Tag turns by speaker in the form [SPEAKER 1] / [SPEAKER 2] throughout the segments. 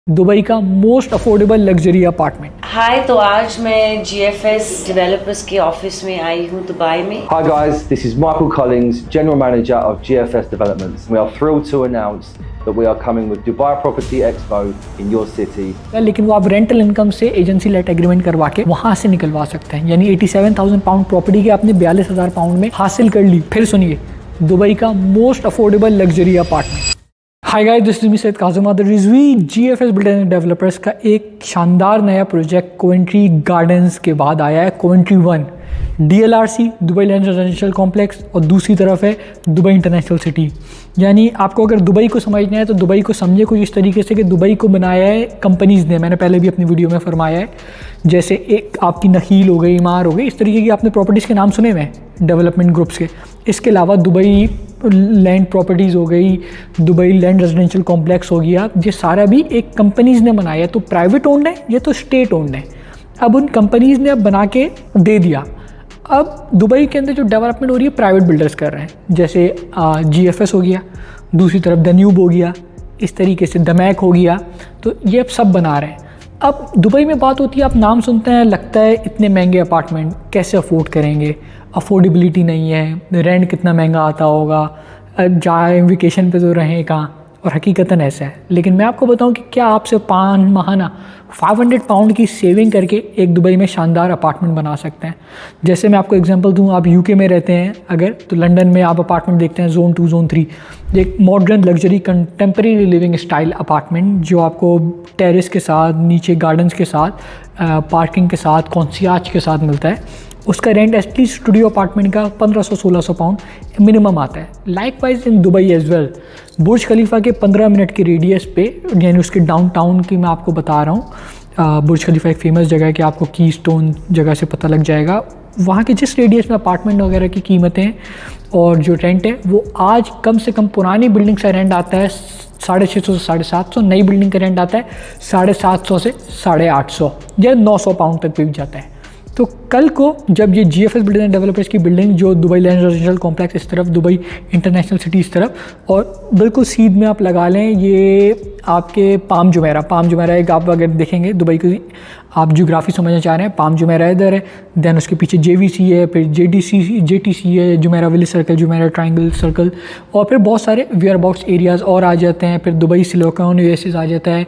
[SPEAKER 1] Dubai का most affordable luxury apartment.
[SPEAKER 2] हाय, तो आज मैं GFS डेवलपर्स के ऑफिस में आई हूँ दुबई में।
[SPEAKER 3] Hi guys, this is Michael Collins, General Manager of GFS Developments. We are thrilled to announce that we are coming with Dubai Property Expo in your city.
[SPEAKER 1] लेकिन वो आप rental income से agency late agreement करवा के वहाँ से निकलवा सकते हैं, यानी 87,000 पाउंड प्रॉपर्टी की आपने 42,000 पाउंड में हासिल कर ली। फिर सुनिए, दुबई का most affordable luxury apartment. Hi guys, this is me Syed Kazim Rizvi. GFS builders and developers का एक शानदार नया प्रोजेक्ट कोवेंट्री गार्डन्स के बाद आया है, Coventry 1 DLRC Dubai land residential complex, और दूसरी तरफ है दुबई इंटरनेशनल सिटी। यानी आपको अगर दुबई को समझना है तो दुबई को समझे कुछ इस तरीके से कि दुबई को बनाया है कंपनीज़ ने। मैंने पहले भी अपनी वीडियो में फरमाया है, जैसे एक आपकी नखील हो गई, इमार हो गई, इस तरीके की आपने प्रॉपर्टीज़ के नाम सुने हुए हैं डेवलपमेंट ग्रुप्स के। इसके अलावा दुबई लैंड प्रॉपर्टीज़ हो गई, दुबई लैंड रेजिडेंशियल कॉम्प्लेक्स हो गया, ये सारा भी एक कंपनीज़ ने बनाया है। तो प्राइवेट ओन्ड है, ये तो स्टेट ओन्ड है। अब उन कंपनीज़ ने अब बना के दे दिया। अब दुबई के अंदर जो डेवलपमेंट हो रही है प्राइवेट बिल्डर्स कर रहे हैं, जैसे GFS हो गया, दूसरी तरफ दन्यूब हो गया, इस तरीके से दमैक हो गया। तो ये अब सब बना रहे हैं। अब दुबई में बात होती है, आप नाम सुनते हैं, लगता है इतने महंगे अपार्टमेंट कैसे अफोर्ड करेंगे, अफोर्डेबिलिटी नहीं है, रेंट कितना महंगा आता होगा, जाए वेकेशन पे तो रहें कहाँ, और हकीकतन ऐसा है। लेकिन मैं आपको बताऊं कि क्या आपसे माहाना 500 पाउंड की सेविंग करके एक दुबई में शानदार अपार्टमेंट बना सकते हैं। जैसे मैं आपको एग्जांपल दूं, आप UK में रहते हैं अगर, तो लंदन में आप अपार्टमेंट देखते हैं ज़ोन 2 ज़ोन 3, एक modern luxury contemporary living style apartment जो आपको टेरेस के साथ, नीचे गार्डन्स के साथ, पार्किंग के साथ, कॉन्सियाज के साथ मिलता है। उसका रेंट एटलीस्ट स्टूडियो अपार्टमेंट का 1500-1600 पाउंड मिनिमम आता है। Likewise in Dubai as well, Burj Khalifa के 15 मिनट के रेडियस पे, यानी उसके डाउनटाउन की मैं आपको बता रहा हूँ। बुर्ज खलीफा एक फेमस जगह है कि आपको की स्टोन जगह से पता लग जाएगा। वहाँ के जिस रेडियस में अपार्टमेंट वगैरह की कीमतें हैं और जो रेंट है, वो आज कम से कम पुरानी बिल्डिंग का रेंट आता है 650 से 750, नई बिल्डिंग का रेंट आता है 750 से 850 या 900 पाउंड तक भी जाता है। तो कल को जब ये GFS बिल्डर्स एंड डेवलपर्स की बिल्डिंग जो दुबई लैंड रेजिडेंशियल कॉम्प्लेक्स इस तरफ, दुबई इंटरनेशनल सिटी इस तरफ, और बिल्कुल सीध में आप लगा लें ये आपके पाम जुमेरा एक, आप अगर देखेंगे दुबई की आप ज्योग्राफी समझना चाह रहे हैं, पाम जुमेरा इधर है, देन उसके पीछे JVC है, फिर JTC है, Jumeirah village circle, Jumeirah triangle circle, और फिर बहुत सारे वेयर बॉक्स एरियाज़ और आ जाते हैं। फिर दुबई सिलिकॉन ओएसिस आ जाता है,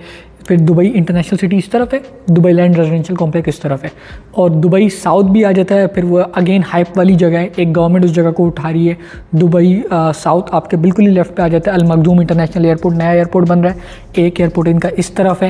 [SPEAKER 1] फिर दुबई इंटरनेशनल सिटी इस तरफ है, दुबई लैंड रेजिडेंशियल कॉम्प्लेक्स इस तरफ है, और दुबई साउथ भी आ जाता है। फिर वो अगेन हाइप वाली जगह है, एक गवर्नमेंट उस जगह को उठा रही है। दुबई साउथ आपके बिल्कुल ही लेफ्ट पे आ जाता है, अल मखदूम इंटरनेशनल एयरपोर्ट, नया एयरपोर्ट बन रहा है। एक एयरपोर्ट इनका इस तरफ है,